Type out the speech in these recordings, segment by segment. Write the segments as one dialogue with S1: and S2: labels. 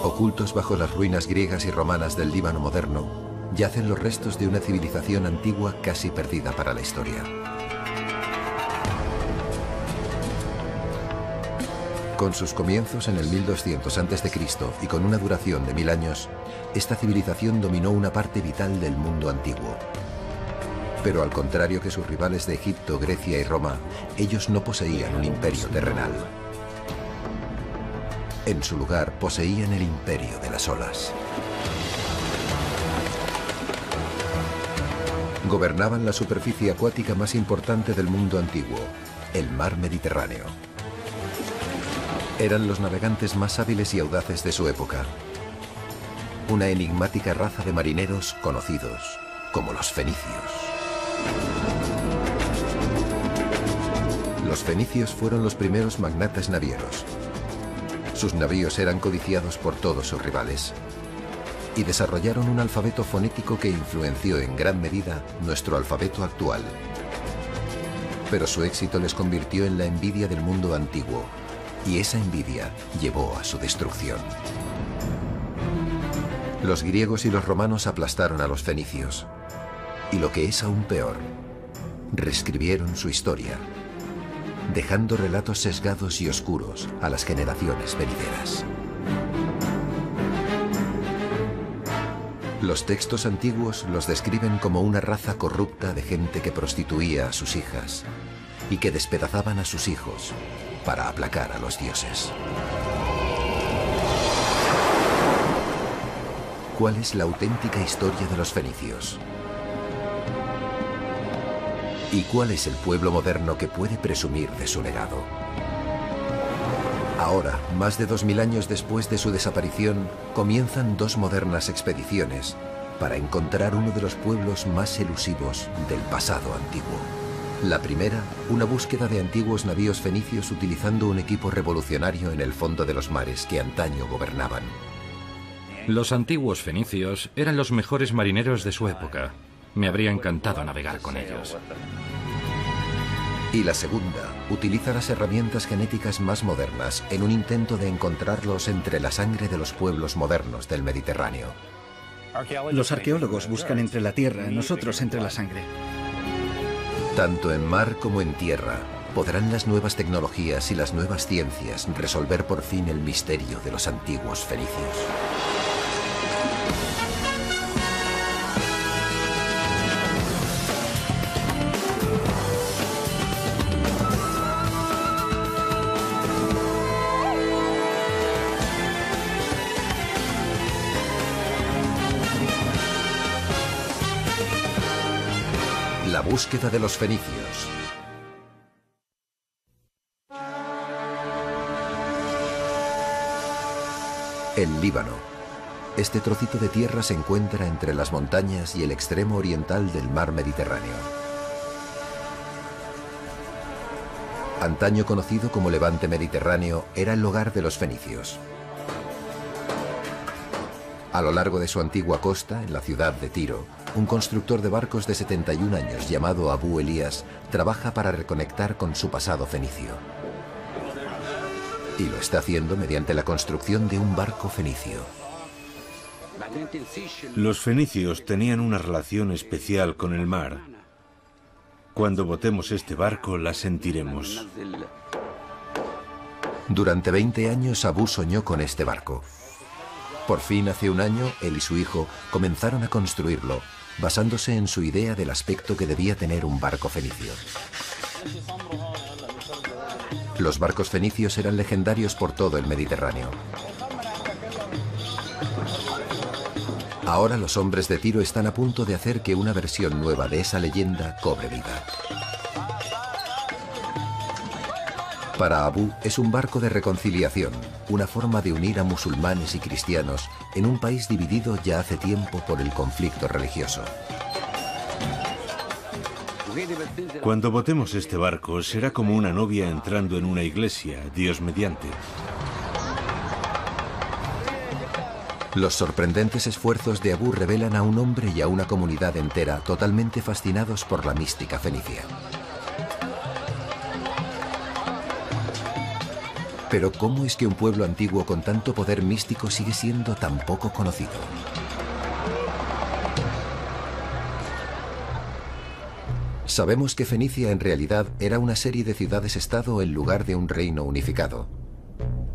S1: Ocultos bajo las ruinas griegas y romanas del Líbano moderno, yacen los restos de una civilización antigua casi perdida para la historia. Con sus comienzos en el 1200 a.C. y con una duración de 1000 años, esta civilización dominó una parte vital del mundo antiguo. Pero al contrario que sus rivales de Egipto, Grecia y Roma, ellos no poseían un imperio terrenal. En su lugar poseían el imperio de las olas. Gobernaban la superficie acuática más importante del mundo antiguo, el mar Mediterráneo. Eran los navegantes más hábiles y audaces de su época. Una enigmática raza de marineros conocidos como los fenicios. Los fenicios fueron los primeros magnates navieros. Sus navíos eran codiciados por todos sus rivales y desarrollaron un alfabeto fonético que influenció en gran medida nuestro alfabeto actual. Pero su éxito les convirtió en la envidia del mundo antiguo, y esa envidia llevó a su destrucción. Los griegos y los romanos aplastaron a los fenicios, y lo que es aún peor, reescribieron su historia, dejando relatos sesgados y oscuros a las generaciones venideras. Los textos antiguos los describen como una raza corrupta de gente que prostituía a sus hijas y que despedazaban a sus hijos para aplacar a los dioses. ¿Cuál es la auténtica historia de los fenicios? ¿Y cuál es el pueblo moderno que puede presumir de su legado? Ahora, más de 2000 años después de su desaparición, comienzan dos modernas expediciones para encontrar uno de los pueblos más elusivos del pasado antiguo. La primera, una búsqueda de antiguos navíos fenicios utilizando un equipo revolucionario en el fondo de los mares que antaño gobernaban.
S2: Los antiguos fenicios eran los mejores marineros de su época. Me habría encantado navegar con ellos.
S1: Y la segunda, utiliza las herramientas genéticas más modernas en un intento de encontrarlos entre la sangre de los pueblos modernos del Mediterráneo.
S3: Los arqueólogos buscan entre la tierra, nosotros entre la sangre.
S1: Tanto en mar como en tierra, ¿podrán las nuevas tecnologías y las nuevas ciencias resolver por fin el misterio de los antiguos fenicios? La búsqueda de los fenicios. El Líbano. Este trocito de tierra se encuentra entre las montañas y el extremo oriental del mar Mediterráneo. Antaño conocido como Levante Mediterráneo, era el hogar de los fenicios. A lo largo de su antigua costa, en la ciudad de Tiro, un constructor de barcos de 71 años llamado Abu Elías trabaja para reconectar con su pasado fenicio. Y lo está haciendo mediante la construcción de un barco fenicio.
S4: Los fenicios tenían una relación especial con el mar. Cuando botemos este barco, la sentiremos.
S1: Durante 20 años, Abu soñó con este barco. Por fin, hace un año, él y su hijo comenzaron a construirlo, basándose en su idea del aspecto que debía tener un barco fenicio. Los barcos fenicios eran legendarios por todo el Mediterráneo. Ahora los hombres de Tiro están a punto de hacer que una versión nueva de esa leyenda cobre vida. Para Abu es un barco de reconciliación, una forma de unir a musulmanes y cristianos en un país dividido ya hace tiempo por el conflicto religioso.
S4: Cuando botemos este barco, será como una novia entrando en una iglesia, Dios mediante.
S1: Los sorprendentes esfuerzos de Abu revelan a un hombre y a una comunidad entera totalmente fascinados por la mística fenicia. Pero ¿cómo es que un pueblo antiguo con tanto poder místico sigue siendo tan poco conocido? Sabemos que Fenicia en realidad era una serie de ciudades-estado en lugar de un reino unificado,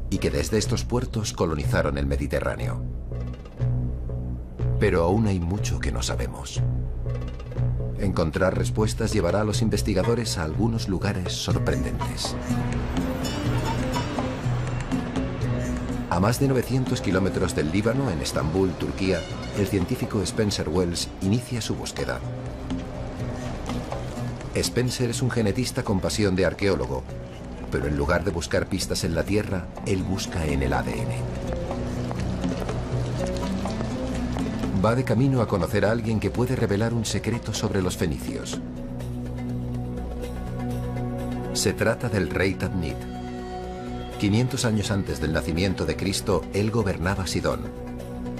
S1: y que desde estos puertos colonizaron el Mediterráneo. Pero aún hay mucho que no sabemos. Encontrar respuestas llevará a los investigadores a algunos lugares sorprendentes. A más de 900 kilómetros del Líbano, en Estambul, Turquía, el científico Spencer Wells inicia su búsqueda. Spencer es un genetista con pasión de arqueólogo, pero en lugar de buscar pistas en la Tierra, él busca en el ADN. Va de camino a conocer a alguien que puede revelar un secreto sobre los fenicios. Se trata del rey Tabnit. 500 años antes del nacimiento de Cristo, él gobernaba Sidón,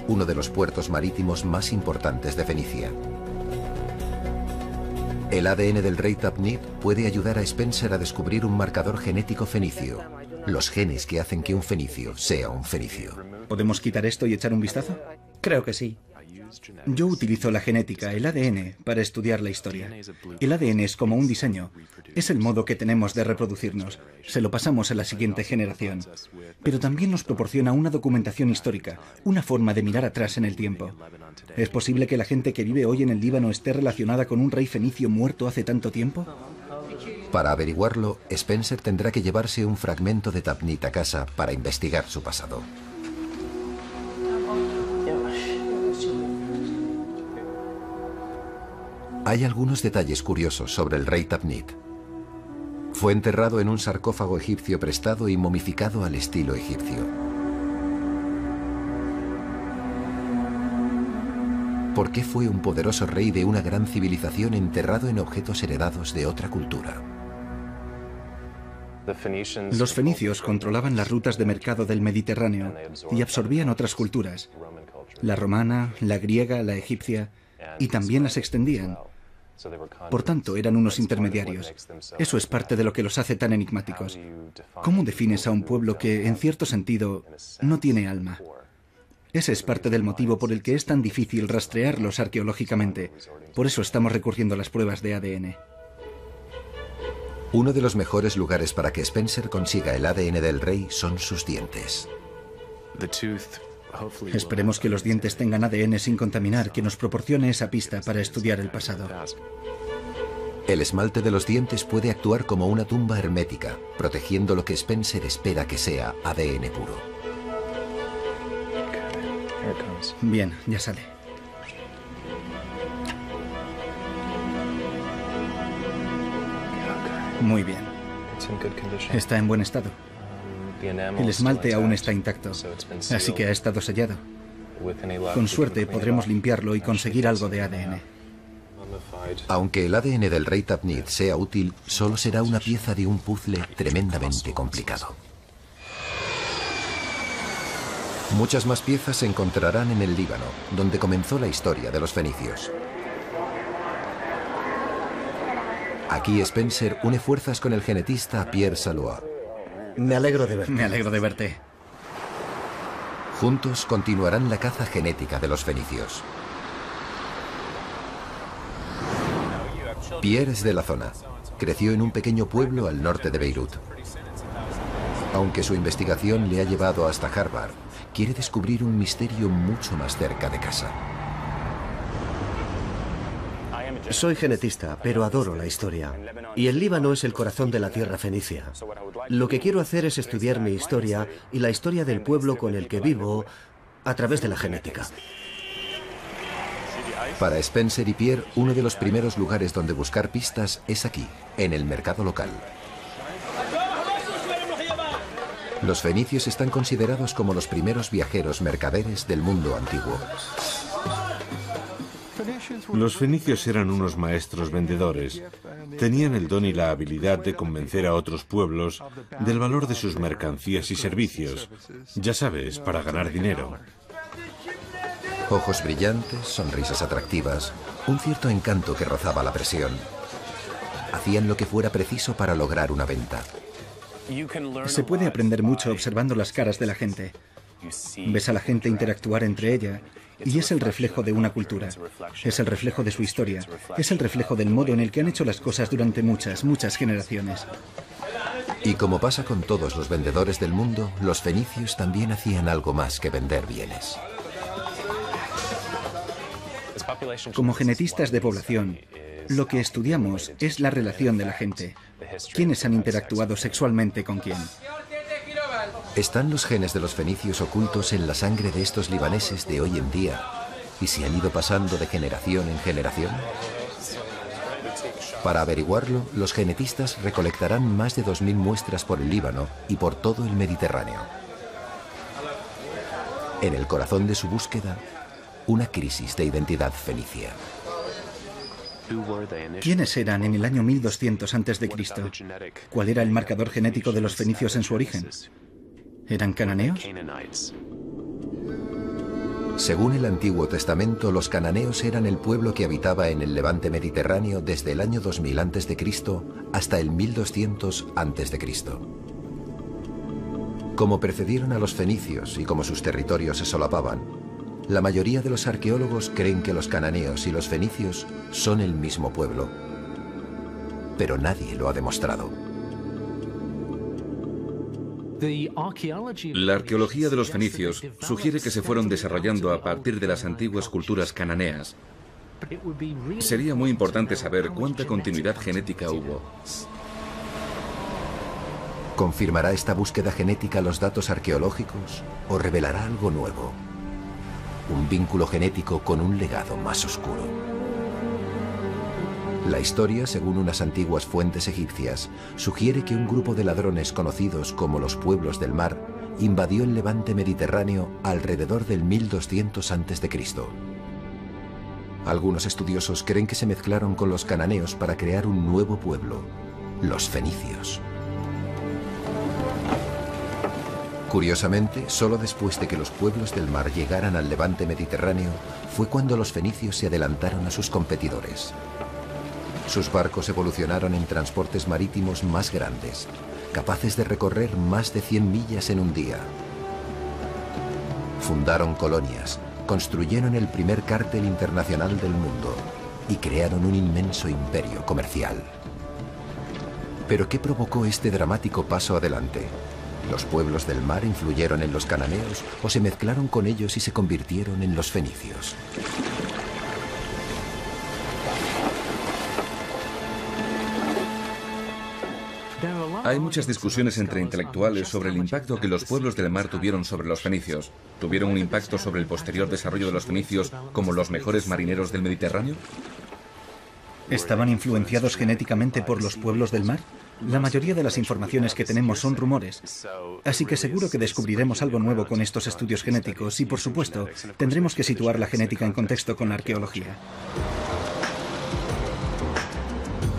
S1: uno de los puertos marítimos más importantes de Fenicia. El ADN del rey Tabnit puede ayudar a Spencer a descubrir un marcador genético fenicio, los genes que hacen que un fenicio sea un fenicio.
S3: ¿Podemos quitar esto y echar un vistazo?
S5: Creo que sí.
S3: Yo utilizo la genética, el ADN, para estudiar la historia. El ADN es como un diseño. Es el modo que tenemos de reproducirnos. Se lo pasamos a la siguiente generación. Pero también nos proporciona una documentación histórica, una forma de mirar atrás en el tiempo. ¿Es posible que la gente que vive hoy en el Líbano esté relacionada con un rey fenicio muerto hace tanto tiempo?
S1: Para averiguarlo, Spencer tendrá que llevarse un fragmento de Tabnit a casa para investigar su pasado. Hay algunos detalles curiosos sobre el rey Tabnit. Fue enterrado en un sarcófago egipcio prestado y momificado al estilo egipcio. ¿Por qué fue un poderoso rey de una gran civilización enterrado en objetos heredados de otra cultura?
S3: Los fenicios controlaban las rutas de mercado del Mediterráneo y absorbían otras culturas. La romana, la griega, la egipcia, y también las extendían. Por tanto, eran unos intermediarios. Eso es parte de lo que los hace tan enigmáticos. ¿Cómo defines a un pueblo que, en cierto sentido, no tiene alma? Ese es parte del motivo por el que es tan difícil rastrearlos arqueológicamente. Por eso estamos recurriendo a las pruebas de ADN.
S1: Uno de los mejores lugares para que Spencer consiga el ADN del rey son sus dientes.
S3: Esperemos que los dientes tengan ADN sin contaminar, que nos proporcione esa pista para estudiar el pasado.
S1: El esmalte de los dientes puede actuar como una tumba hermética, protegiendo lo que Spencer espera que sea ADN puro.
S3: Bien, ya sale. Muy bien. Está en buen estado. El esmalte aún está intacto, así que ha estado sellado. Con suerte podremos limpiarlo y conseguir algo de ADN.
S1: Aunque el ADN del rey Tabnit sea útil, solo será una pieza de un puzzle tremendamente complicado. Muchas más piezas se encontrarán en el Líbano, donde comenzó la historia de los fenicios. Aquí Spencer une fuerzas con el genetista Pierre Salois.
S5: Me alegro de verte.
S3: Me alegro de verte.
S1: Juntos continuarán la caza genética de los fenicios. Pierre es de la zona. Creció en un pequeño pueblo al norte de Beirut. Aunque su investigación le ha llevado hasta Harvard, quiere descubrir un misterio mucho más cerca de casa.
S5: Soy genetista, pero adoro la historia. Y el Líbano es el corazón de la tierra fenicia. Lo que quiero hacer es estudiar mi historia y la historia del pueblo con el que vivo a través de la genética.
S1: Para Spencer y Pierre, uno de los primeros lugares donde buscar pistas es aquí, en el mercado local. Los fenicios están considerados como los primeros viajeros mercaderes del mundo antiguo.
S4: Los fenicios eran unos maestros vendedores. Tenían el don y la habilidad de convencer a otros pueblos del valor de sus mercancías y servicios. Ya sabes, para ganar dinero.
S1: Ojos brillantes, sonrisas atractivas, un cierto encanto que rozaba la presión. Hacían lo que fuera preciso para lograr una venta.
S3: Se puede aprender mucho observando las caras de la gente. Ves a la gente interactuar entre ella y es el reflejo de una cultura. Es el reflejo de su historia. Es el reflejo del modo en el que han hecho las cosas durante muchas, muchas generaciones.
S1: Y como pasa con todos los vendedores del mundo, los fenicios también hacían algo más que vender bienes.
S3: Como genetistas de población, lo que estudiamos es la relación de la gente. ¿Quiénes han interactuado sexualmente con quién?
S1: ¿Están los genes de los fenicios ocultos en la sangre de estos libaneses de hoy en día y se han ido pasando de generación en generación? Para averiguarlo, los genetistas recolectarán más de 2000 muestras por el Líbano y por todo el Mediterráneo. En el corazón de su búsqueda, una crisis de identidad fenicia.
S3: ¿Quiénes eran en el año 1200 a.C.? ¿Cuál era el marcador genético de los fenicios en su origen? ¿Eran cananeos?
S1: Según el Antiguo Testamento, los cananeos eran el pueblo que habitaba en el levante mediterráneo desde el año 2000 a.C. hasta el 1200 a.C. Como precedieron a los fenicios y como sus territorios se solapaban, la mayoría de los arqueólogos creen que los cananeos y los fenicios son el mismo pueblo. Pero nadie lo ha demostrado.
S6: La arqueología de los fenicios sugiere que se fueron desarrollando a partir de las antiguas culturas cananeas. Sería muy importante saber cuánta continuidad genética hubo.
S1: ¿Confirmará esta búsqueda genética los datos arqueológicos o revelará algo nuevo? Un vínculo genético con un legado más oscuro. La historia, según unas antiguas fuentes egipcias, sugiere que un grupo de ladrones conocidos como los pueblos del mar invadió el levante mediterráneo alrededor del 1200 a.C. Algunos estudiosos creen que se mezclaron con los cananeos para crear un nuevo pueblo, los fenicios. Curiosamente, solo después de que los pueblos del mar llegaran al levante mediterráneo, fue cuando los fenicios se adelantaron a sus competidores. Sus barcos evolucionaron en transportes marítimos más grandes, capaces de recorrer más de 100 millas en un día. Fundaron colonias, construyeron el primer cártel internacional del mundo y crearon un inmenso imperio comercial. ¿Pero qué provocó este dramático paso adelante? ¿Los pueblos del mar influyeron en los cananeos o se mezclaron con ellos y se convirtieron en los fenicios?
S6: Hay muchas discusiones entre intelectuales sobre el impacto que los pueblos del mar tuvieron sobre los fenicios. ¿Tuvieron un impacto sobre el posterior desarrollo de los fenicios como los mejores marineros del Mediterráneo?
S3: ¿Estaban influenciados genéticamente por los pueblos del mar? La mayoría de las informaciones que tenemos son rumores. Así que seguro que descubriremos algo nuevo con estos estudios genéticos y, por supuesto, tendremos que situar la genética en contexto con la arqueología.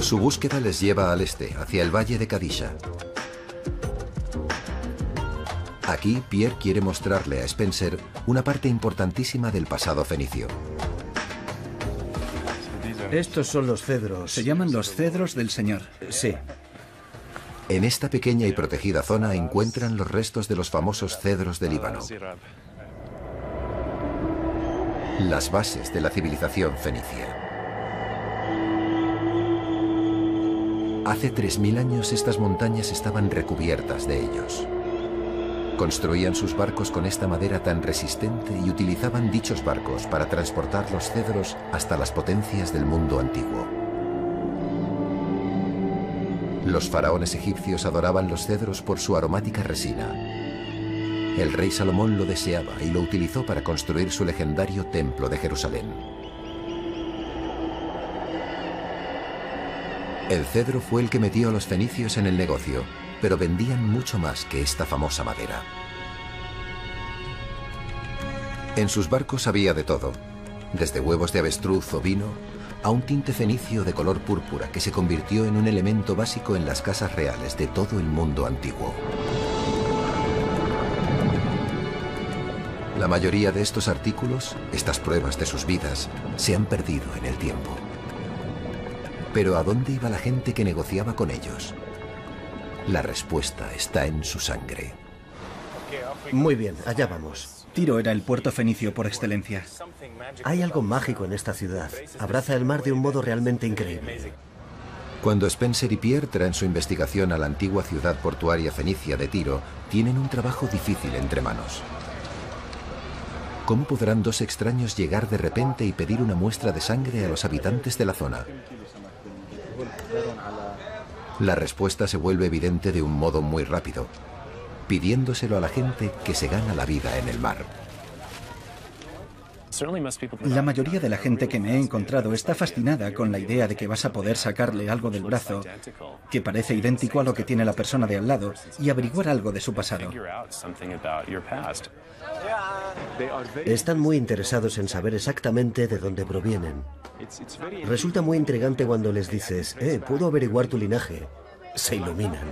S1: Su búsqueda les lleva al este, hacia el valle de Kadisha. Aquí, Pierre quiere mostrarle a Spencer una parte importantísima del pasado fenicio.
S7: Estos son los cedros.
S3: Se llaman los cedros del Señor.
S7: Sí.
S1: En esta pequeña y protegida zona encuentran los restos de los famosos cedros del Líbano. Las bases de la civilización fenicia. Hace 3000 años estas montañas estaban recubiertas de ellos. Construían sus barcos con esta madera tan resistente y utilizaban dichos barcos para transportar los cedros hasta las potencias del mundo antiguo. Los faraones egipcios adoraban los cedros por su aromática resina. El rey Salomón lo deseaba y lo utilizó para construir su legendario templo de Jerusalén. El cedro fue el que metió a los fenicios en el negocio, pero vendían mucho más que esta famosa madera. En sus barcos había de todo, desde huevos de avestruz o vino, a un tinte fenicio de color púrpura que se convirtió en un elemento básico en las casas reales de todo el mundo antiguo. La mayoría de estos artículos, estas pruebas de sus vidas, se han perdido en el tiempo. Pero ¿a dónde iba la gente que negociaba con ellos? La respuesta está en su sangre.
S5: Muy bien, allá vamos.
S3: Tiro era el puerto fenicio por excelencia.
S5: Hay algo mágico en esta ciudad. Abraza el mar de un modo realmente increíble.
S1: Cuando Spencer y Pierre traen su investigación a la antigua ciudad portuaria fenicia de Tiro, tienen un trabajo difícil entre manos. ¿Cómo podrán dos extraños llegar de repente y pedir una muestra de sangre a los habitantes de la zona? La respuesta se vuelve evidente de un modo muy rápido, pidiéndoselo a la gente que se gana la vida en el mar.
S3: La mayoría de la gente que me he encontrado está fascinada con la idea de que vas a poder sacarle algo del brazo que parece idéntico a lo que tiene la persona de al lado y averiguar algo de su pasado.
S5: Están muy interesados en saber exactamente de dónde provienen. Resulta muy intrigante cuando les dices, puedo averiguar tu linaje. Se iluminan.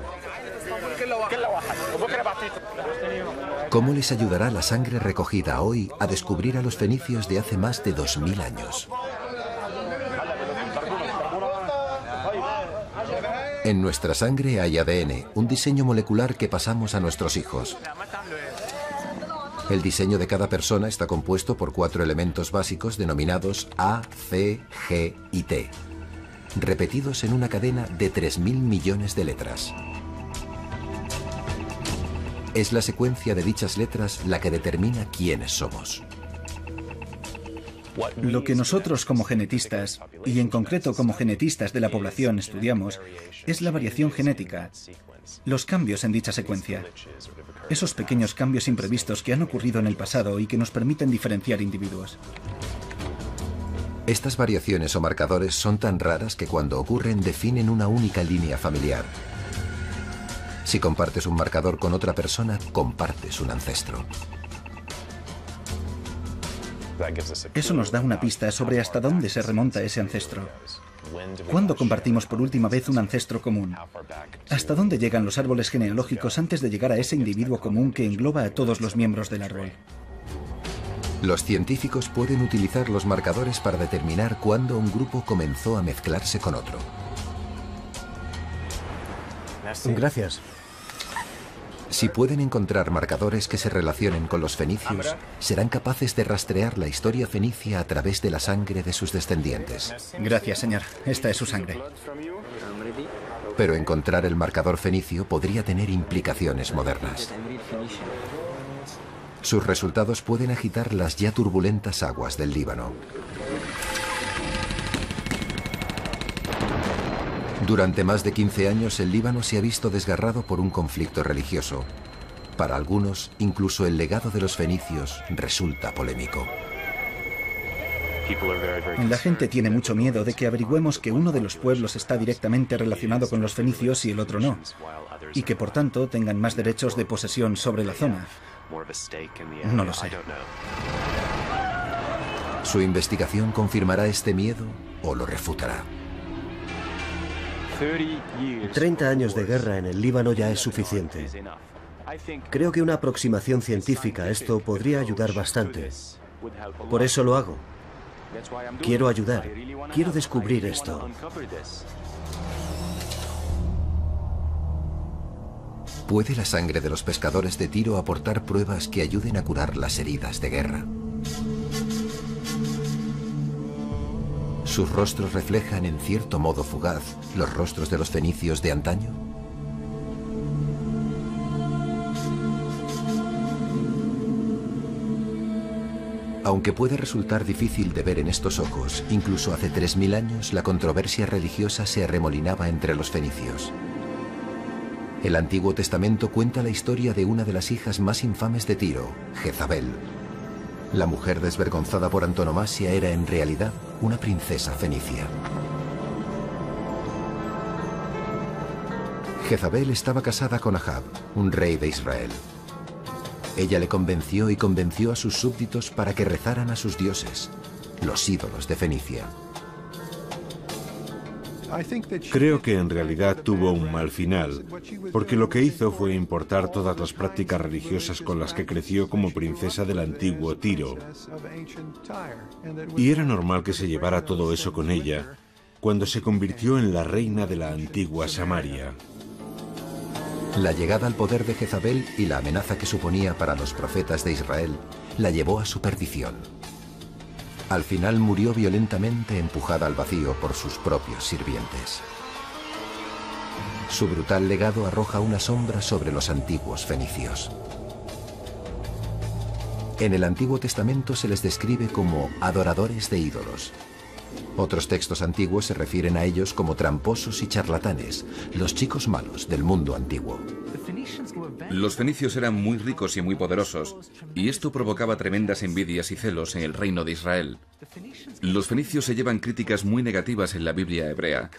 S1: ¿Cómo les ayudará la sangre recogida hoy a descubrir a los fenicios de hace más de 2000 años? En nuestra sangre hay ADN, un diseño molecular que pasamos a nuestros hijos. El diseño de cada persona está compuesto por 4 elementos básicos denominados A, C, G y T, repetidos en una cadena de 3.000 millones de letras. Es la secuencia de dichas letras la que determina quiénes somos.
S3: Lo que nosotros como genetistas, y en concreto como genetistas de la población estudiamos, es la variación genética, los cambios en dicha secuencia, esos pequeños cambios imprevistos que han ocurrido en el pasado y que nos permiten diferenciar individuos.
S1: Estas variaciones o marcadores son tan raras que cuando ocurren definen una única línea familiar. Si compartes un marcador con otra persona, compartes un ancestro.
S3: Eso nos da una pista sobre hasta dónde se remonta ese ancestro. ¿Cuándo compartimos por última vez un ancestro común? ¿Hasta dónde llegan los árboles genealógicos antes de llegar a ese individuo común que engloba a todos los miembros del árbol?
S1: Los científicos pueden utilizar los marcadores para determinar cuándo un grupo comenzó a mezclarse con otro.
S5: Gracias.
S1: Si pueden encontrar marcadores que se relacionen con los fenicios, serán capaces de rastrear la historia fenicia a través de la sangre de sus descendientes.
S3: Gracias, señor. Esta es su sangre.
S1: Pero encontrar el marcador fenicio podría tener implicaciones modernas. Sus resultados pueden agitar las ya turbulentas aguas del Líbano. Durante más de 15 años, el Líbano se ha visto desgarrado por un conflicto religioso. Para algunos, incluso el legado de los fenicios resulta polémico.
S3: La gente tiene mucho miedo de que averigüemos que uno de los pueblos está directamente relacionado con los fenicios y el otro no, y que por tanto tengan más derechos de posesión sobre la zona. No lo sé.
S1: ¿Su investigación confirmará este miedo o lo refutará?
S5: 30 años de guerra en el Líbano ya es suficiente. Creo que una aproximación científica a esto podría ayudar bastante. Por eso lo hago. Quiero ayudar. Quiero descubrir esto.
S1: ¿Puede la sangre de los pescadores de Tiro aportar pruebas que ayuden a curar las heridas de guerra? ¿Sus rostros reflejan, en cierto modo fugaz, los rostros de los fenicios de antaño? Aunque puede resultar difícil de ver en estos ojos, incluso hace 3000 años la controversia religiosa se arremolinaba entre los fenicios. El Antiguo Testamento cuenta la historia de una de las hijas más infames de Tiro, Jezabel. La mujer desvergonzada por antonomasia era en realidad una princesa fenicia. Jezabel estaba casada con Ahab, un rey de Israel. Ella le convenció y convenció a sus súbditos para que rezaran a sus dioses, los ídolos de Fenicia.
S4: Creo que en realidad tuvo un mal final, porque lo que hizo fue importar todas las prácticas religiosas con las que creció como princesa del antiguo Tiro. Y era normal que se llevara todo eso con ella cuando se convirtió en la reina de la antigua Samaria.
S1: La llegada al poder de Jezabel y la amenaza que suponía para los profetas de Israel la llevó a su perdición. Al final murió violentamente empujada al vacío por sus propios sirvientes. Su brutal legado arroja una sombra sobre los antiguos fenicios. En el Antiguo Testamento se les describe como adoradores de ídolos. Otros textos antiguos se refieren a ellos como tramposos y charlatanes, los chicos malos del mundo antiguo.
S6: Los fenicios eran muy ricos y muy poderosos, y esto provocaba tremendas envidias y celos en el reino de Israel. Los fenicios se llevan críticas muy negativas en la Biblia hebrea.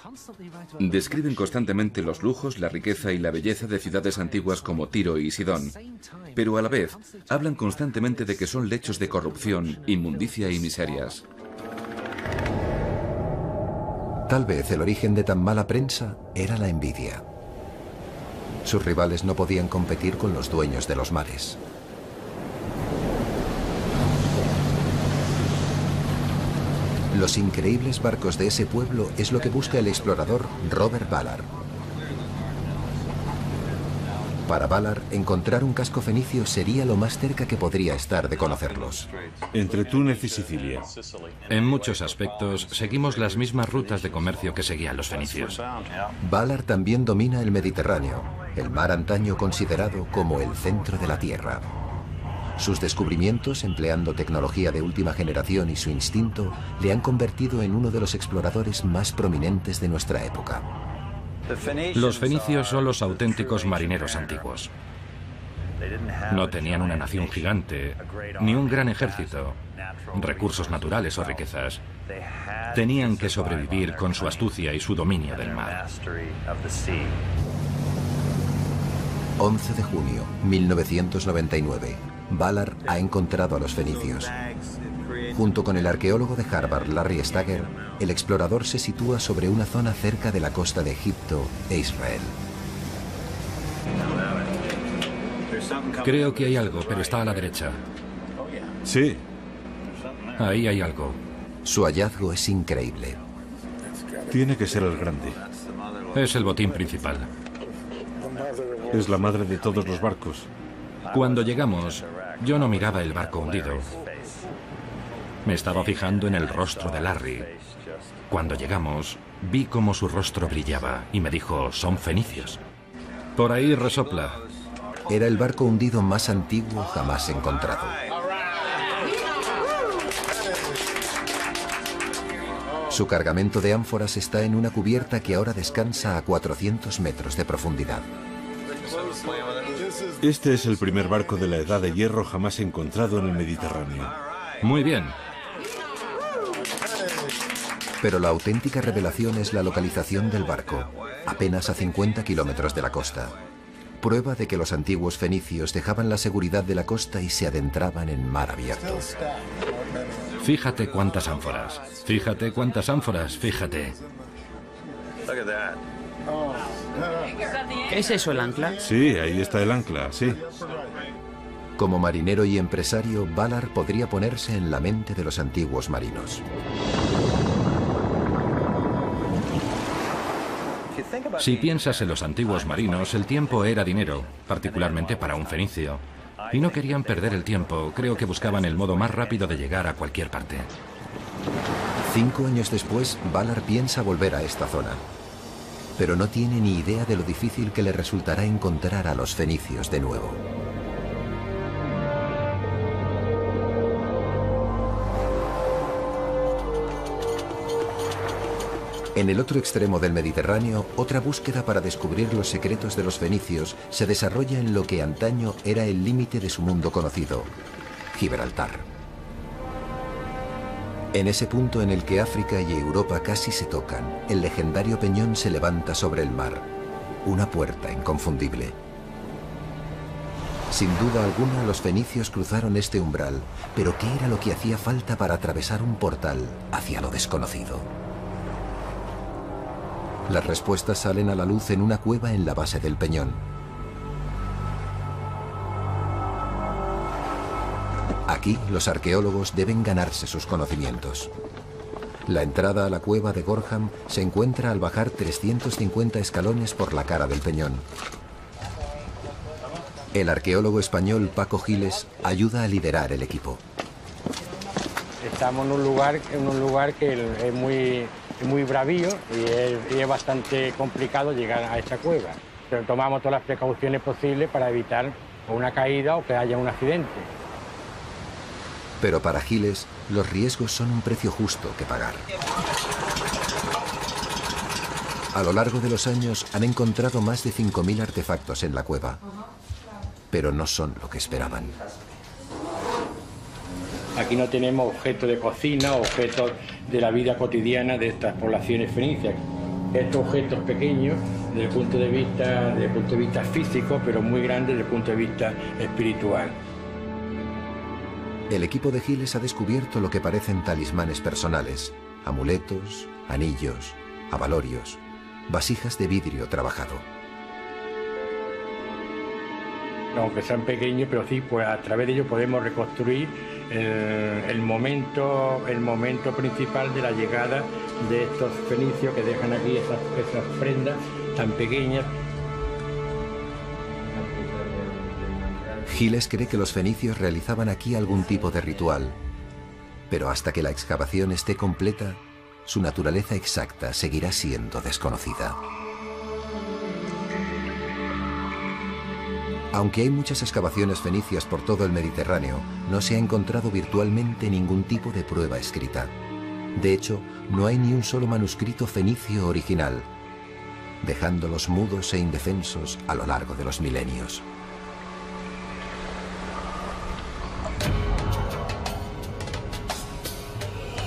S6: Describen constantemente los lujos, la riqueza y la belleza de ciudades antiguas como Tiro y Sidón, pero a la vez hablan constantemente de que son lechos de corrupción, inmundicia y miserias.
S1: Tal vez el origen de tan mala prensa era la envidia. Sus rivales no podían competir con los dueños de los mares. Los increíbles barcos de ese pueblo es lo que busca el explorador Robert Ballard. Para Ballard, encontrar un casco fenicio sería lo más cerca que podría estar de conocerlos.
S4: Entre Túnez y Sicilia.
S2: En muchos aspectos, seguimos las mismas rutas de comercio que seguían los fenicios.
S1: Ballard también domina el Mediterráneo, el mar antaño considerado como el centro de la Tierra. Sus descubrimientos, empleando tecnología de última generación y su instinto, le han convertido en uno de los exploradores más prominentes de nuestra época.
S2: Los fenicios son los auténticos marineros antiguos. No tenían una nación gigante, ni un gran ejército, recursos naturales o riquezas. Tenían que sobrevivir con su astucia y su dominio del mar.
S1: 11 de junio, 1999. Ballard ha encontrado a los fenicios. Junto con el arqueólogo de Harvard, Larry Stagger, el explorador se sitúa sobre una zona cerca de la costa de Egipto e Israel.
S2: Creo que hay algo, pero está a la derecha.
S4: Sí.
S2: Ahí hay algo.
S1: Su hallazgo es increíble.
S4: Tiene que ser el grande.
S2: Es el botín principal.
S4: Es la madre de todos los barcos.
S2: Cuando llegamos, yo no miraba el barco hundido. Me estaba fijando en el rostro de Larry. Cuando llegamos, vi cómo su rostro brillaba y me dijo, son fenicios. Por ahí resopla.
S1: Era el barco hundido más antiguo jamás encontrado. Su cargamento de ánforas está en una cubierta que ahora descansa a 400 metros de profundidad.
S4: Este es el primer barco de la Edad de Hierro jamás encontrado en el Mediterráneo.
S2: Muy bien.
S1: Pero la auténtica revelación es la localización del barco, apenas a 50 kilómetros de la costa. Prueba de que los antiguos fenicios dejaban la seguridad de la costa y se adentraban en mar abierto.
S2: Fíjate cuántas ánforas. Fíjate cuántas ánforas. Fíjate.
S8: ¿Es eso el ancla?
S4: Sí, ahí está el ancla, sí.
S1: Como marinero y empresario, Ballard podría ponerse en la mente de los antiguos marinos.
S2: Si piensas en los antiguos marinos, el tiempo era dinero, particularmente para un fenicio. Y no querían perder el tiempo, creo que buscaban el modo más rápido de llegar a cualquier parte.
S1: 5 años después, Ballard piensa volver a esta zona. Pero no tiene ni idea de lo difícil que le resultará encontrar a los fenicios de nuevo. En el otro extremo del Mediterráneo, otra búsqueda para descubrir los secretos de los fenicios se desarrolla en lo que antaño era el límite de su mundo conocido, Gibraltar. En ese punto en el que África y Europa casi se tocan, el legendario peñón se levanta sobre el mar, una puerta inconfundible. Sin duda alguna, los fenicios cruzaron este umbral, pero ¿qué era lo que hacía falta para atravesar un portal hacia lo desconocido? Las respuestas salen a la luz en una cueva en la base del peñón. Aquí, los arqueólogos deben ganarse sus conocimientos. La entrada a la cueva de Gorham se encuentra al bajar 350 escalones por la cara del peñón. El arqueólogo español Paco Giles ayuda a liderar el equipo.
S8: Estamos en un lugar que es muy bravío y es bastante complicado llegar a esta cueva. Pero tomamos todas las precauciones posibles para evitar una caída o que haya un accidente.
S1: Pero para Giles, los riesgos son un precio justo que pagar. A lo largo de los años han encontrado más de 5.000 artefactos en la cueva, pero no son lo que esperaban.
S8: Aquí no tenemos objetos de cocina, objetos de la vida cotidiana de estas poblaciones fenicias. Estos objetos pequeños desde el punto de vista físico, pero muy grandes desde el punto de vista espiritual.
S1: El equipo de Giles ha descubierto lo que parecen talismanes personales, amuletos, anillos, abalorios, vasijas de vidrio trabajado.
S8: Aunque sean pequeños, pero sí, pues a través de ellos podemos reconstruir el momento principal de la llegada de estos fenicios que dejan aquí esas prendas tan pequeñas.
S1: Giles cree que los fenicios realizaban aquí algún tipo de ritual, pero hasta que la excavación esté completa, su naturaleza exacta seguirá siendo desconocida. Aunque hay muchas excavaciones fenicias por todo el Mediterráneo, no se ha encontrado virtualmente ningún tipo de prueba escrita. De hecho, no hay ni un solo manuscrito fenicio original, dejándolos mudos e indefensos a lo largo de los milenios.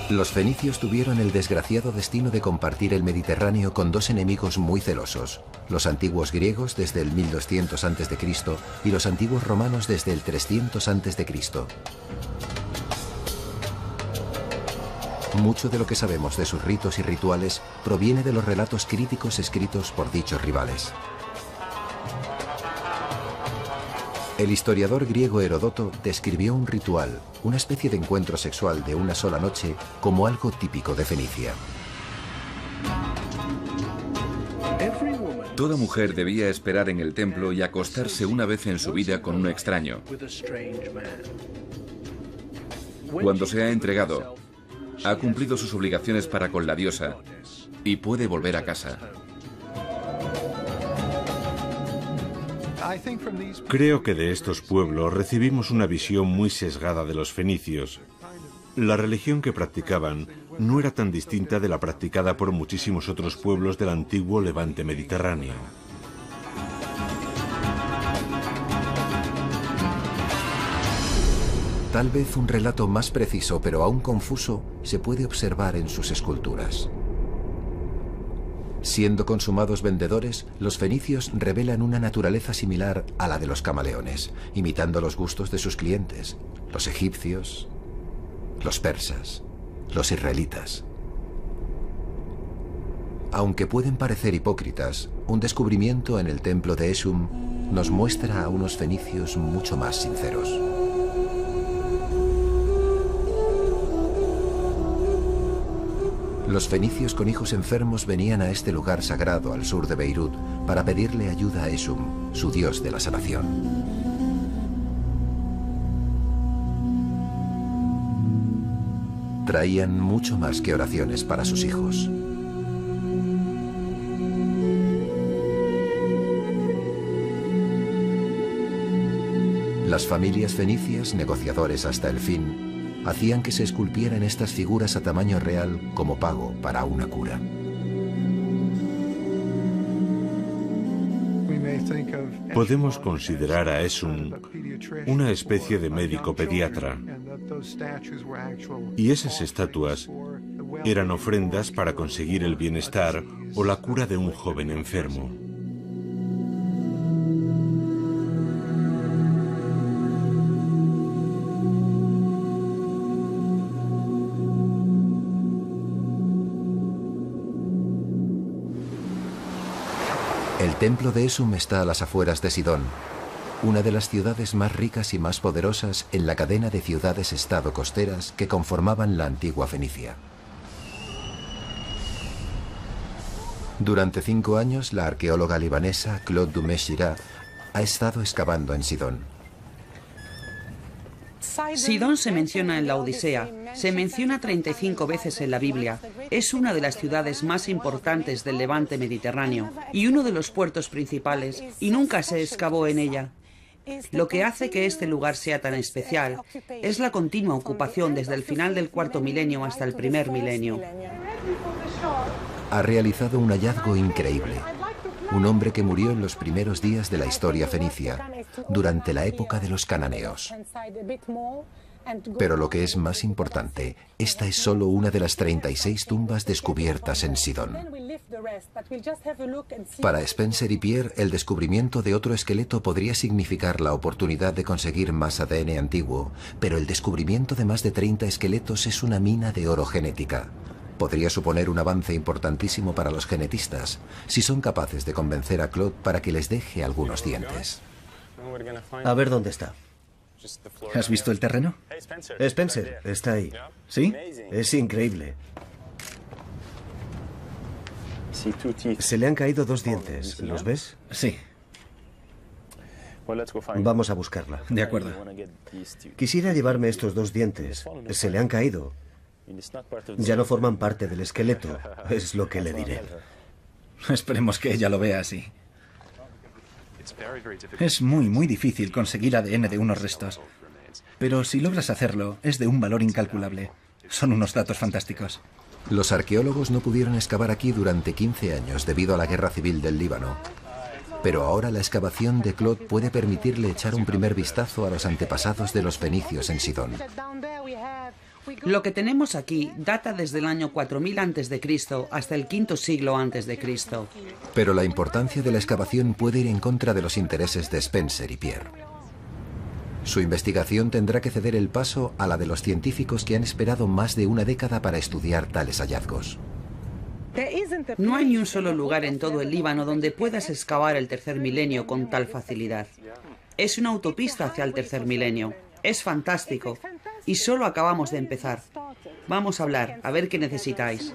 S1: Los fenicios tuvieron el desgraciado destino de compartir el Mediterráneo con dos enemigos muy celosos, los antiguos griegos desde el 1200 a.C. y los antiguos romanos desde el 300 a.C. Mucho de lo que sabemos de sus ritos y rituales proviene de los relatos críticos escritos por dichos rivales. El historiador griego Heródoto describió un ritual, una especie de encuentro sexual de una sola noche, como algo típico de Fenicia.
S6: Toda mujer debía esperar en el templo y acostarse una vez en su vida con un extraño. Cuando se ha entregado, ha cumplido sus obligaciones para con la diosa y puede volver a casa.
S4: Creo que de estos pueblos recibimos una visión muy sesgada de los fenicios. La religión que practicaban no era tan distinta de la practicada por muchísimos otros pueblos del antiguo Levante mediterráneo.
S1: Tal vez un relato más preciso, pero aún confuso, se puede observar en sus esculturas. Siendo consumados vendedores, los fenicios revelan una naturaleza similar a la de los camaleones, imitando los gustos de sus clientes, los egipcios, los persas, los israelitas. Aunque pueden parecer hipócritas, un descubrimiento en el templo de Esum nos muestra a unos fenicios mucho más sinceros. Los fenicios con hijos enfermos venían a este lugar sagrado al sur de Beirut para pedirle ayuda a Esum, su dios de la sanación. Traían mucho más que oraciones para sus hijos. Las familias fenicias, negociadores hasta el fin, hacían que se esculpieran estas figuras a tamaño real como pago para una cura.
S4: Podemos considerar a Esum una especie de médico pediatra, y esas estatuas eran ofrendas para conseguir el bienestar o la cura de un joven enfermo.
S1: El templo de Esum está a las afueras de Sidón, una de las ciudades más ricas y más poderosas en la cadena de ciudades-estado costeras que conformaban la antigua Fenicia. Durante 5 años, la arqueóloga libanesa Claude Dumais-Girard ha estado excavando en Sidón.
S9: Sidón se menciona en la Odisea, se menciona 35 veces en la Biblia. Es una de las ciudades más importantes del levante mediterráneo y uno de los puertos principales, y nunca se excavó en ella. Lo que hace que este lugar sea tan especial es la continua ocupación desde el final del cuarto milenio hasta el primer milenio.
S1: Ha realizado un hallazgo increíble. Un hombre que murió en los primeros días de la historia fenicia, durante la época de los cananeos. Pero lo que es más importante, esta es solo una de las 36 tumbas descubiertas en Sidón. Para Spencer y Pierre, el descubrimiento de otro esqueleto podría significar la oportunidad de conseguir más ADN antiguo, pero el descubrimiento de más de 30 esqueletos es una mina de oro genética. Podría suponer un avance importantísimo para los genetistas, si son capaces de convencer a Claude para que les deje algunos dientes.
S5: A ver dónde está.
S3: ¿Has visto el terreno?
S5: Spencer, está ahí.
S3: ¿Sí?
S5: Es increíble. Se le han caído 2 dientes. ¿Los ves?
S3: Sí.
S5: Vamos a buscarla.
S3: De acuerdo.
S5: Quisiera llevarme estos 2 dientes. Se le han caído. Ya no forman parte del esqueleto, es lo que le diré.
S3: Esperemos que ella lo vea así. Es muy difícil conseguir ADN de unos restos. Pero si logras hacerlo, es de un valor incalculable. Son unos datos fantásticos.
S1: Los arqueólogos no pudieron excavar aquí durante 15 años debido a la guerra civil del Líbano. Pero ahora la excavación de Claude puede permitirle echar un primer vistazo a los antepasados de los fenicios en Sidón.
S9: Lo que tenemos aquí data desde el año 4000 a.C. hasta el V siglo a.C.
S1: Pero la importancia de la excavación puede ir en contra de los intereses de Spencer y Pierre. Su investigación tendrá que ceder el paso a la de los científicos que han esperado más de una década para estudiar tales hallazgos.
S9: No hay ni un solo lugar en todo el Líbano donde puedas excavar el tercer milenio con tal facilidad. Es una autopista hacia el tercer milenio. Es fantástico. Y solo acabamos de empezar. Vamos a hablar, a ver qué necesitáis.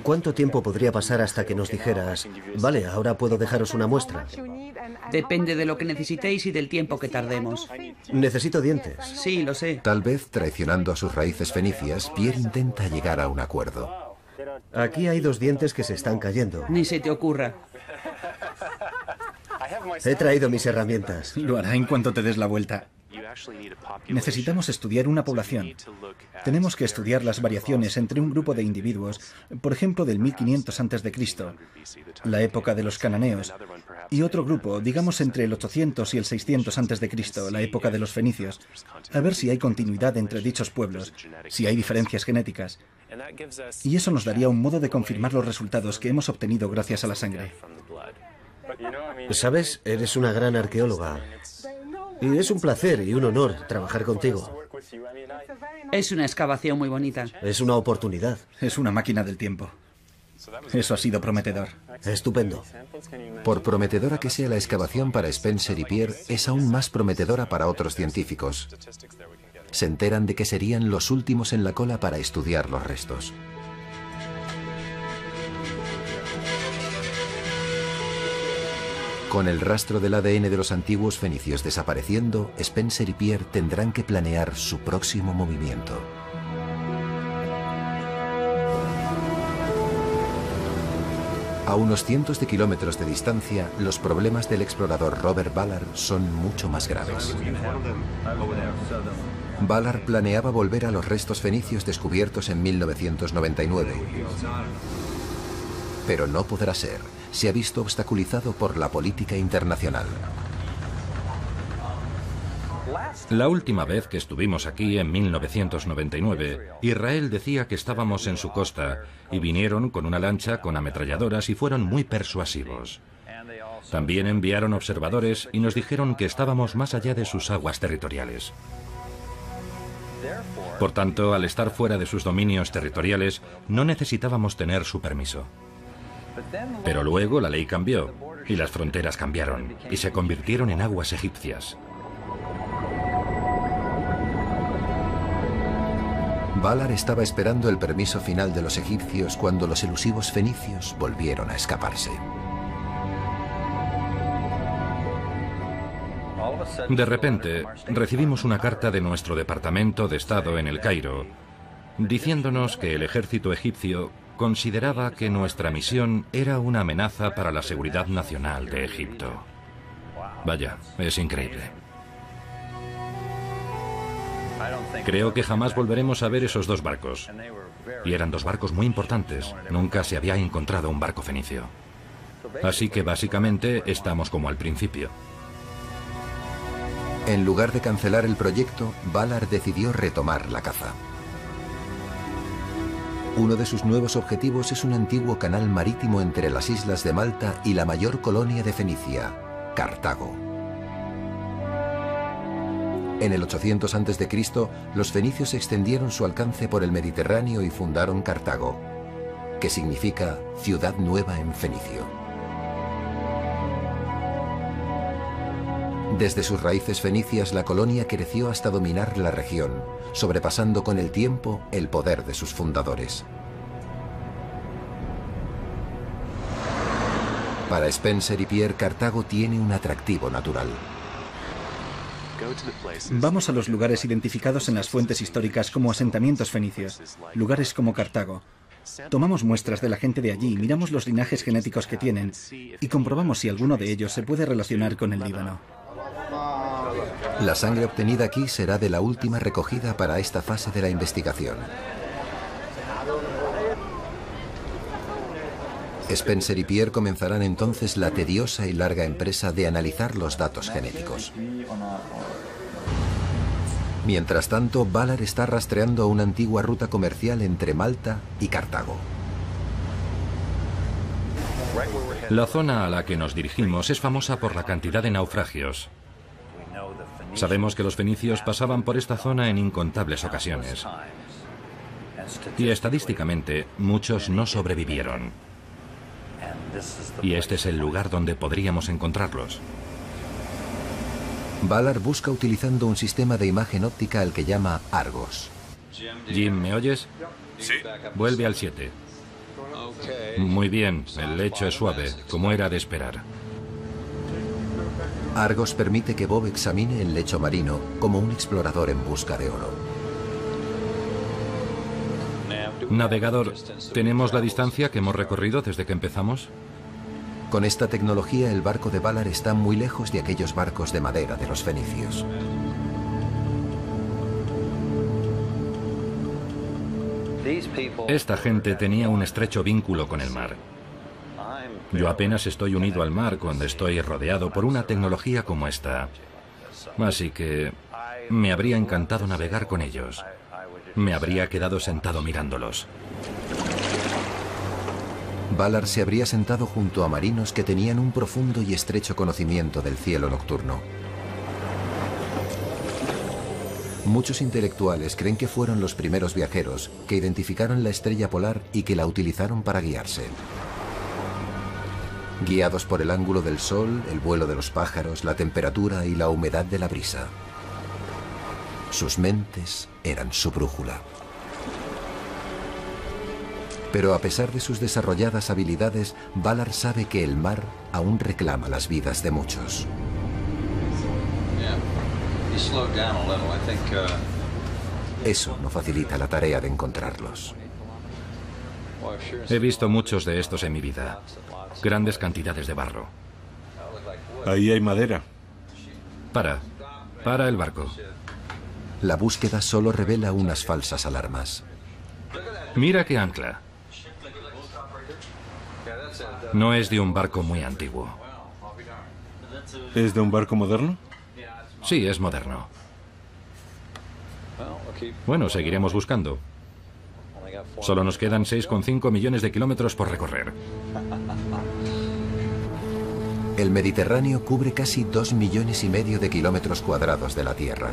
S5: ¿Cuánto tiempo podría pasar hasta que nos dijeras, vale, ahora puedo dejaros una muestra?
S9: Depende de lo que necesitéis y del tiempo que tardemos.
S5: Necesito dientes.
S9: Sí, lo sé.
S1: Tal vez, traicionando a sus raíces fenicias, Pierre intenta llegar a un acuerdo.
S5: Aquí hay 2 dientes que se están cayendo.
S9: Ni se te ocurra.
S5: He traído mis herramientas.
S3: Lo hará en cuanto te des la vuelta. Necesitamos estudiar una población. Tenemos que estudiar las variaciones entre un grupo de individuos, por ejemplo del 1500 a.C., la época de los cananeos, y otro grupo, digamos entre el 800 y el 600 a.C., la época de los fenicios, a ver si hay continuidad entre dichos pueblos, si hay diferencias genéticas. Y eso nos daría un modo de confirmar los resultados que hemos obtenido gracias a la sangre.
S5: ¿Sabes? Eres una gran arqueóloga. Y es un placer y un honor trabajar contigo.
S9: Es una excavación muy bonita.
S5: Es una oportunidad.
S3: Es una máquina del tiempo. Eso ha sido prometedor.
S5: Estupendo.
S1: Por prometedora que sea la excavación para Spencer y Pierre, es aún más prometedora para otros científicos. Se enteran de que serían los últimos en la cola para estudiar los restos. Con el rastro del ADN de los antiguos fenicios desapareciendo, Spencer y Pierre tendrán que planear su próximo movimiento. A unos cientos de kilómetros de distancia, los problemas del explorador Robert Ballard son mucho más graves. Ballard planeaba volver a los restos fenicios descubiertos en 1999. Pero no podrá ser. Se ha visto obstaculizado por la política internacional.
S2: La última vez que estuvimos aquí, en 1999, Israel decía que estábamos en su costa y vinieron con una lancha con ametralladoras y fueron muy persuasivos. También enviaron observadores y nos dijeron que estábamos más allá de sus aguas territoriales. Por tanto, al estar fuera de sus dominios territoriales, no necesitábamos tener su permiso. Pero luego la ley cambió y las fronteras cambiaron y se convirtieron en aguas egipcias.
S1: Ballard estaba esperando el permiso final de los egipcios cuando los elusivos fenicios volvieron a escaparse.
S2: De repente, recibimos una carta de nuestro Departamento de Estado en el Cairo, diciéndonos que el ejército egipcio consideraba que nuestra misión era una amenaza para la seguridad nacional de Egipto. Vaya, es increíble. Creo que jamás volveremos a ver esos dos barcos. Y eran dos barcos muy importantes. Nunca se había encontrado un barco fenicio. Así que básicamente estamos como al principio.
S1: En lugar de cancelar el proyecto, Valar decidió retomar la caza. Uno de sus nuevos objetivos es un antiguo canal marítimo entre las islas de Malta y la mayor colonia de Fenicia, Cartago. En el 800 a.C., los fenicios extendieron su alcance por el Mediterráneo y fundaron Cartago, que significa ciudad nueva en fenicio. Desde sus raíces fenicias, la colonia creció hasta dominar la región, sobrepasando con el tiempo el poder de sus fundadores. Para Spencer y Pierre, Cartago tiene un atractivo natural.
S3: Vamos a los lugares identificados en las fuentes históricas como asentamientos fenicios, lugares como Cartago. Tomamos muestras de la gente de allí, miramos los linajes genéticos que tienen y comprobamos si alguno de ellos se puede relacionar con el Líbano.
S1: La sangre obtenida aquí será de la última recogida para esta fase de la investigación. Spencer y Pierre comenzarán entonces la tediosa y larga empresa de analizar los datos genéticos. Mientras tanto, Valar está rastreando una antigua ruta comercial entre Malta y Cartago.
S2: La zona a la que nos dirigimos es famosa por la cantidad de naufragios. Sabemos que los fenicios pasaban por esta zona en incontables ocasiones. Y estadísticamente, muchos no sobrevivieron. Y este es el lugar donde podríamos encontrarlos.
S1: Valar busca utilizando un sistema de imagen óptica al que llama Argos.
S2: Jim, ¿me oyes?
S10: Sí.
S2: Vuelve al 7. Muy bien, el lecho es suave, como era de esperar.
S1: Argos permite que Bob examine el lecho marino como un explorador en busca de oro.
S2: Navegador, ¿tenemos la distancia que hemos recorrido desde que empezamos?
S1: Con esta tecnología, el barco de Valar está muy lejos de aquellos barcos de madera de los fenicios.
S2: Esta gente tenía un estrecho vínculo con el mar. Yo apenas estoy unido al mar cuando estoy rodeado por una tecnología como esta. Así que me habría encantado navegar con ellos. Me habría quedado sentado mirándolos.
S1: Valar se habría sentado junto a marinos que tenían un profundo y estrecho conocimiento del cielo nocturno. Muchos intelectuales creen que fueron los primeros viajeros que identificaron la estrella polar y que la utilizaron para guiarse. Guiados por el ángulo del sol, el vuelo de los pájaros, la temperatura y la humedad de la brisa. Sus mentes eran su brújula. Pero a pesar de sus desarrolladas habilidades, Valar sabe que el mar aún reclama las vidas de muchos. Eso no facilita la tarea de encontrarlos.
S2: He visto muchos de estos en mi vida. Grandes cantidades de barro.
S4: Ahí hay madera.
S2: Para el barco.
S1: La búsqueda solo revela unas falsas alarmas.
S2: Mira qué ancla. No es de un barco muy antiguo.
S4: ¿Es de un barco moderno?
S2: Sí, es moderno. Bueno, seguiremos buscando. Solo nos quedan 6,5 millones de kilómetros por recorrer.
S1: El Mediterráneo cubre casi 2,5 millones de kilómetros cuadrados de la Tierra.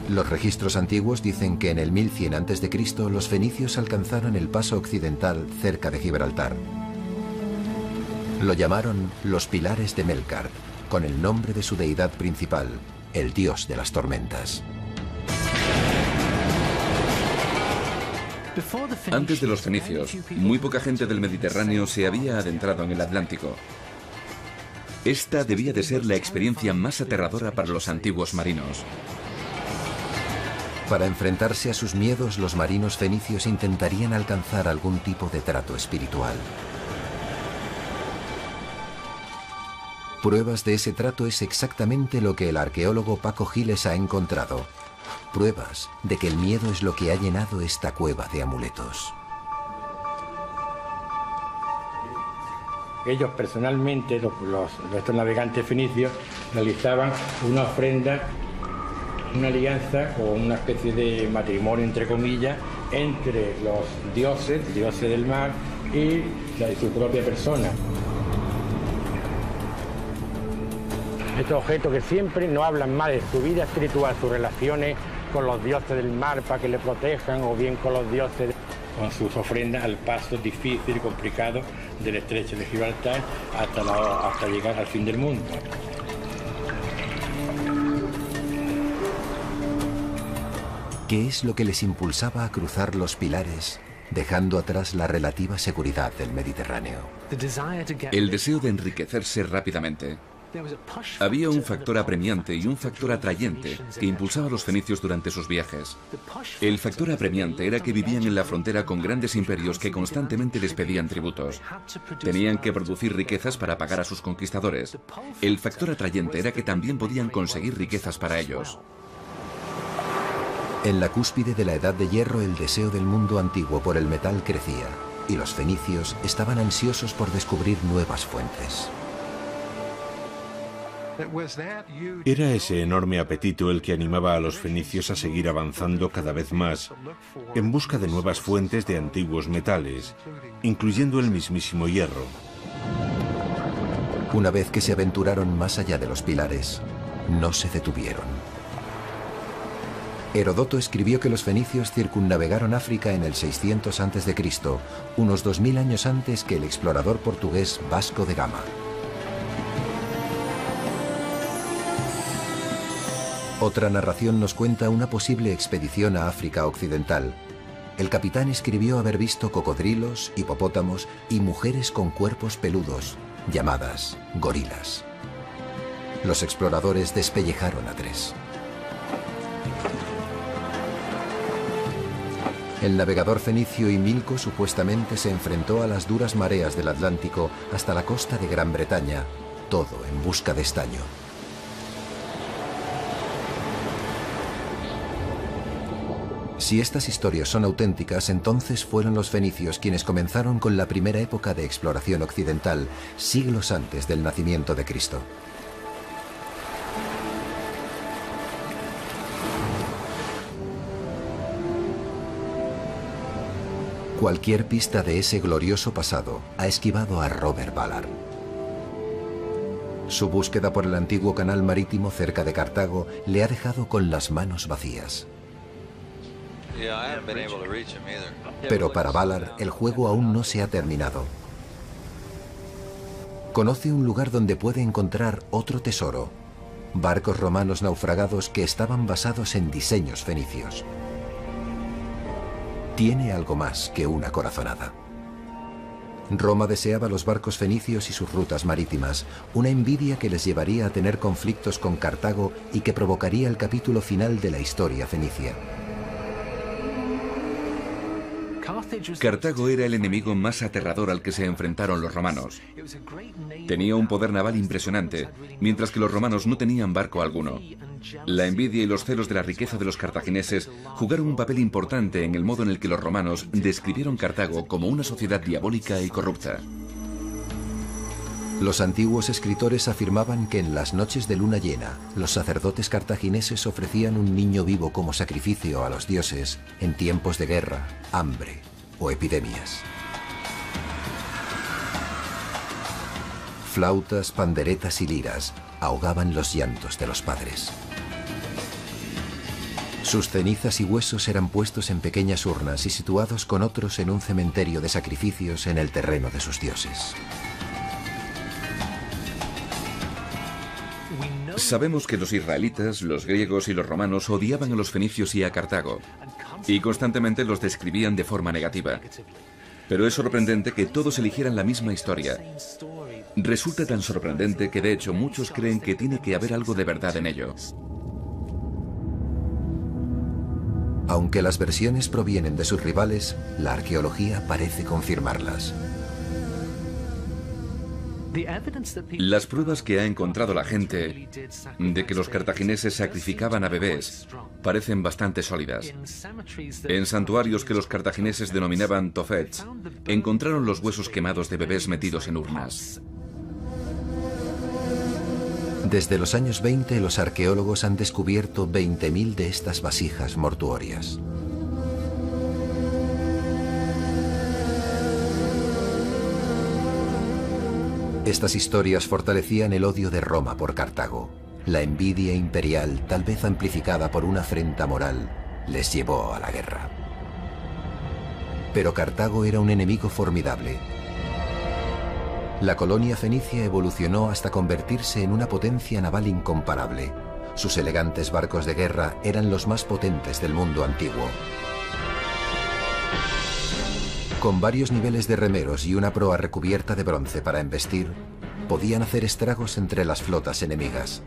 S1: Los registros antiguos dicen que en el 1100 a.C. los fenicios alcanzaron el paso occidental cerca de Gibraltar. Lo llamaron los Pilares de Melkart, con el nombre de su deidad principal, el dios de las tormentas.
S6: Antes de los fenicios, muy poca gente del Mediterráneo se había adentrado en el Atlántico. Esta debía de ser la experiencia más aterradora para los antiguos marinos.
S1: Para enfrentarse a sus miedos, los marinos fenicios intentarían alcanzar algún tipo de trato espiritual. Pruebas de ese trato es exactamente lo que el arqueólogo Paco Giles ha encontrado. Pruebas de que el miedo es lo que ha llenado esta cueva de amuletos.
S8: Ellos personalmente, estos navegantes fenicios, realizaban una ofrenda, una alianza o una especie de matrimonio, entre comillas, entre los dioses del mar y su propia persona. Estos objetos que siempre no hablan mal de su vida espiritual, sus relaciones con los dioses del mar para que le protejan, o bien con los dioses, con sus ofrendas al paso difícil y complicado del estrecho de Gibraltar hasta llegar al fin del mundo.
S1: ¿Qué es lo que les impulsaba a cruzar los pilares, dejando atrás la relativa seguridad del Mediterráneo?
S6: El deseo de enriquecerse rápidamente. Había un factor apremiante y un factor atrayente que impulsaba a los fenicios durante sus viajes. El factor apremiante era que vivían en la frontera con grandes imperios que constantemente les pedían tributos. Tenían que producir riquezas para pagar a sus conquistadores. El factor atrayente era que también podían conseguir riquezas para ellos.
S1: En la cúspide de la Edad de Hierro, el deseo del mundo antiguo por el metal crecía, y los fenicios estaban ansiosos por descubrir nuevas fuentes.
S4: Era ese enorme apetito el que animaba a los fenicios a seguir avanzando cada vez más en busca de nuevas fuentes de antiguos metales, incluyendo el mismísimo hierro.
S1: Una vez que se aventuraron más allá de los pilares, no se detuvieron. Herodoto escribió que los fenicios circunnavegaron África en el 600 a.C., unos 2000 años antes que el explorador portugués Vasco de Gama. Otra narración nos cuenta una posible expedición a África Occidental. El capitán escribió haber visto cocodrilos, hipopótamos y mujeres con cuerpos peludos, llamadas gorilas. Los exploradores despellejaron a 3. El navegador fenicio Himilco supuestamente se enfrentó a las duras mareas del Atlántico hasta la costa de Gran Bretaña, todo en busca de estaño. Si estas historias son auténticas, entonces fueron los fenicios quienes comenzaron con la primera época de exploración occidental, siglos antes del nacimiento de Cristo. Cualquier pista de ese glorioso pasado ha esquivado a Robert Ballard. Su búsqueda por el antiguo canal marítimo cerca de Cartago le ha dejado con las manos vacías. Pero para Ballard, el juego aún no se ha terminado. Conoce un lugar donde puede encontrar otro tesoro: barcos romanos naufragados que estaban basados en diseños fenicios. Tiene algo más que una corazonada. Roma deseaba los barcos fenicios y sus rutas marítimas, una envidia que les llevaría a tener conflictos con Cartago y que provocaría el capítulo final de la historia fenicia.
S6: Cartago era el enemigo más aterrador al que se enfrentaron los romanos. Tenía un poder naval impresionante, mientras que los romanos no tenían barco alguno. La envidia y los celos de la riqueza de los cartagineses jugaron un papel importante en el modo en el que los romanos describieron Cartago como una sociedad diabólica y corrupta.
S1: Los antiguos escritores afirmaban que en las noches de luna llena, los sacerdotes cartagineses ofrecían un niño vivo como sacrificio a los dioses en tiempos de guerra, hambre o epidemias. Flautas, panderetas y liras ahogaban los llantos de los padres. Sus cenizas y huesos eran puestos en pequeñas urnas y situados con otros en un cementerio de sacrificios en el terreno de sus dioses.
S6: Sabemos que los israelitas, los griegos y los romanos odiaban a los fenicios y a Cartago, y constantemente los describían de forma negativa. Pero es sorprendente que todos eligieran la misma historia. Resulta tan sorprendente que de hecho muchos creen que tiene que haber algo de verdad en ello.
S1: Aunque las versiones provienen de sus rivales, la arqueología parece confirmarlas.
S6: Las pruebas que ha encontrado la gente de que los cartagineses sacrificaban a bebés parecen bastante sólidas. En santuarios que los cartagineses denominaban tofets, encontraron los huesos quemados de bebés metidos en urnas.
S1: Desde los años 20, los arqueólogos han descubierto 20.000 de estas vasijas mortuorias. Estas historias fortalecían el odio de Roma por Cartago. La envidia imperial, tal vez amplificada por una afrenta moral, les llevó a la guerra. Pero Cartago era un enemigo formidable. La colonia fenicia evolucionó hasta convertirse en una potencia naval incomparable. Sus elegantes barcos de guerra eran los más potentes del mundo antiguo. Con varios niveles de remeros y una proa recubierta de bronce para embestir, podían hacer estragos entre las flotas enemigas.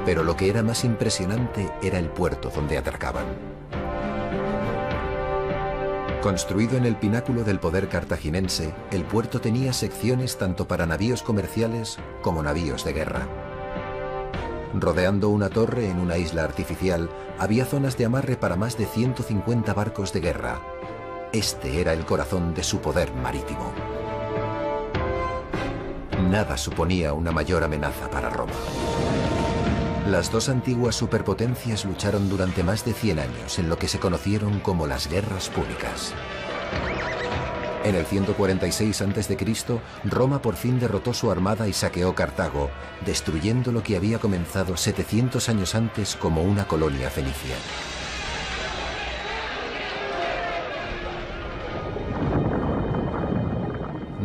S1: Pero lo que era más impresionante era el puerto donde atracaban. Construido en el pináculo del poder cartaginense, el puerto tenía secciones tanto para navíos comerciales como navíos de guerra. Rodeando una torre en una isla artificial, había zonas de amarre para más de 150 barcos de guerra. Este era el corazón de su poder marítimo. Nada suponía una mayor amenaza para Roma. Las dos antiguas superpotencias lucharon durante más de 100 años en lo que se conocieron como las guerras púnicas. En el 146 a.C., Roma por fin derrotó su armada y saqueó Cartago, destruyendo lo que había comenzado 700 años antes como una colonia fenicia.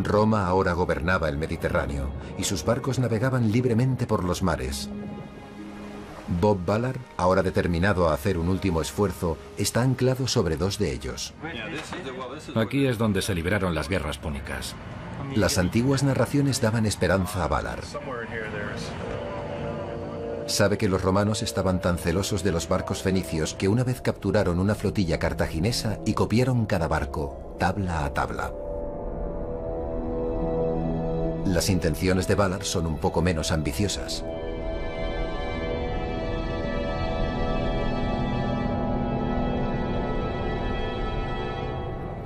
S1: Roma ahora gobernaba el Mediterráneo y sus barcos navegaban libremente por los mares. Bob Ballard, ahora determinado a hacer un último esfuerzo, está anclado sobre dos de ellos.
S2: Aquí es donde se libraron las guerras púnicas.
S1: Las antiguas narraciones daban esperanza a Ballard. Sabe que los romanos estaban tan celosos de los barcos fenicios que una vez capturaron una flotilla cartaginesa y copiaron cada barco, tabla a tabla. Las intenciones de Ballard son un poco menos ambiciosas.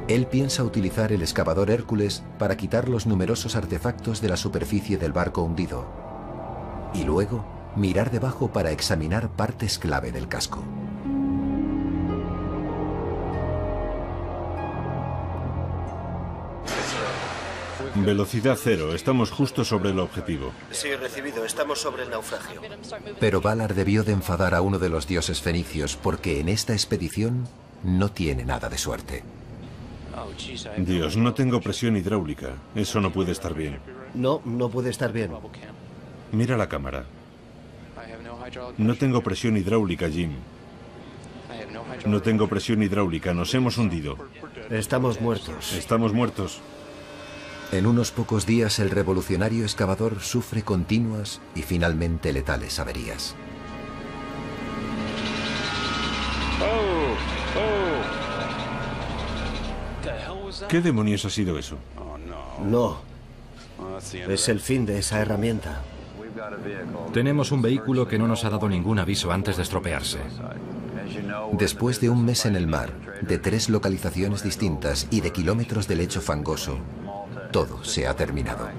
S1: Él piensa utilizar el excavador Hércules para quitar los numerosos artefactos de la superficie del barco hundido y luego mirar debajo para examinar partes clave del casco.
S4: Velocidad cero, estamos justo sobre el objetivo.
S5: Sí, recibido, estamos sobre el naufragio.
S1: Pero Ballard debió de enfadar a uno de los dioses fenicios porque en esta expedición no tiene nada de suerte.
S4: Dios, no tengo presión hidráulica. Eso no puede estar bien.
S5: No, no puede estar bien.
S4: Mira la cámara. No tengo presión hidráulica, Jim. No tengo presión hidráulica, nos hemos hundido.
S5: Estamos muertos.
S4: Estamos muertos.
S1: En unos pocos días el revolucionario excavador sufre continuas y finalmente letales averías.
S4: ¿Qué demonios ha sido eso?
S5: No. Es el fin de esa herramienta.
S2: Tenemos un vehículo que no nos ha dado ningún aviso antes de estropearse.
S1: Después de un mes en el mar, de 3 localizaciones distintas y de kilómetros de lecho fangoso, todo se ha terminado.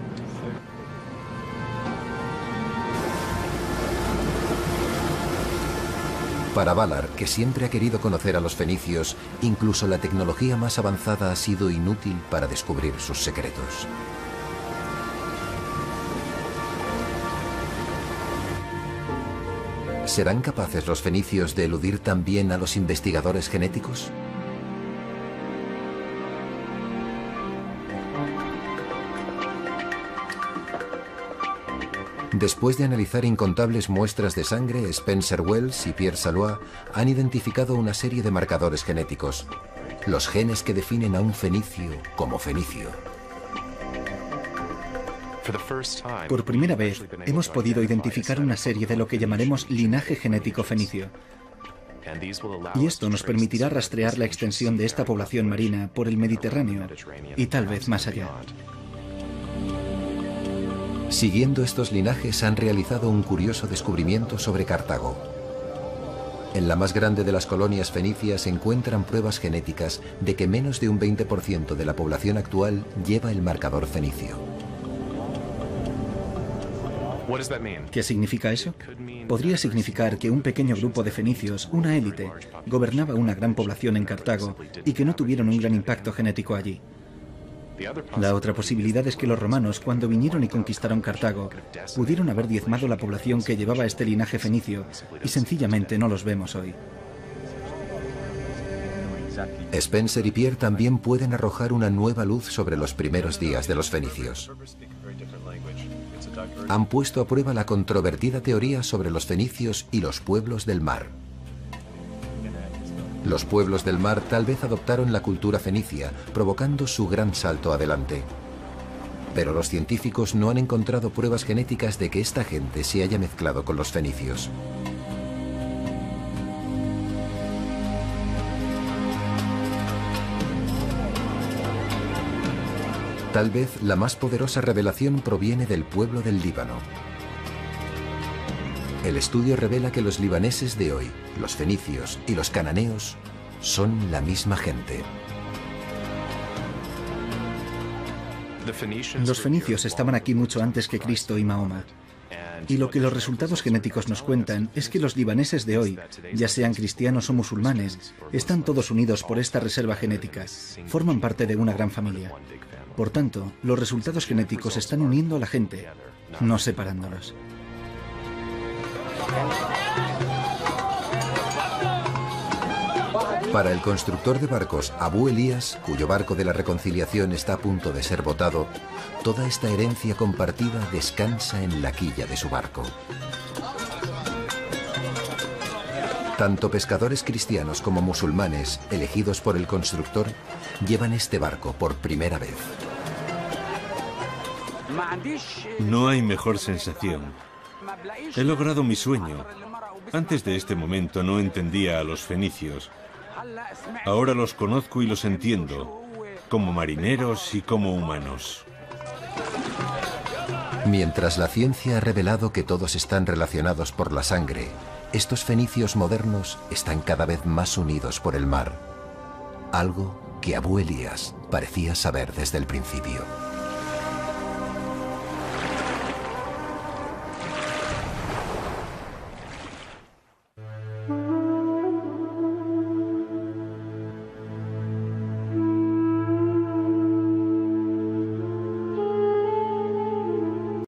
S1: Para Ballard, que siempre ha querido conocer a los fenicios, incluso la tecnología más avanzada ha sido inútil para descubrir sus secretos. ¿Serán capaces los fenicios de eludir también a los investigadores genéticos? Después de analizar incontables muestras de sangre, Spencer Wells y Pierre Salois han identificado una serie de marcadores genéticos, los genes que definen a un fenicio como fenicio.
S3: Por primera vez, hemos podido identificar una serie de lo que llamaremos linaje genético fenicio. Y esto nos permitirá rastrear la extensión de esta población marina por el Mediterráneo y tal vez más allá.
S1: Siguiendo estos linajes han realizado un curioso descubrimiento sobre Cartago. En la más grande de las colonias fenicias se encuentran pruebas genéticas de que menos de un 20% de la población actual lleva el marcador fenicio.
S3: ¿Qué significa eso? Podría significar que un pequeño grupo de fenicios, una élite, gobernaba una gran población en Cartago y que no tuvieron un gran impacto genético allí. La otra posibilidad es que los romanos, cuando vinieron y conquistaron Cartago, pudieron haber diezmado la población que llevaba este linaje fenicio y sencillamente no los vemos hoy.
S1: Spencer y Pierre también pueden arrojar una nueva luz sobre los primeros días de los fenicios. Han puesto a prueba la controvertida teoría sobre los fenicios y los pueblos del mar. Los pueblos del mar tal vez adoptaron la cultura fenicia, provocando su gran salto adelante. Pero los científicos no han encontrado pruebas genéticas de que esta gente se haya mezclado con los fenicios. Tal vez la más poderosa revelación proviene del pueblo del Líbano. El estudio revela que los libaneses de hoy, los fenicios y los cananeos son la misma gente.
S3: Los fenicios estaban aquí mucho antes que Cristo y Mahoma. Y lo que los resultados genéticos nos cuentan es que los libaneses de hoy, ya sean cristianos o musulmanes, están todos unidos por esta reserva genética. Forman parte de una gran familia. Por tanto, los resultados genéticos están uniendo a la gente, no separándolos.
S1: Para el constructor de barcos Abu Elías, cuyo barco de la reconciliación está a punto de ser botado, toda esta herencia compartida descansa en la quilla de su barco. Tanto pescadores cristianos como musulmanes, elegidos por el constructor, llevan este barco por primera vez.
S4: No hay mejor sensación. He logrado mi sueño. Antes de este momento no entendía a los fenicios. Ahora los conozco y los entiendo, como marineros y como humanos.
S1: Mientras la ciencia ha revelado que todos están relacionados por la sangre, estos fenicios modernos están cada vez más unidos por el mar. Algo que Abu Elías parecía saber desde el principio.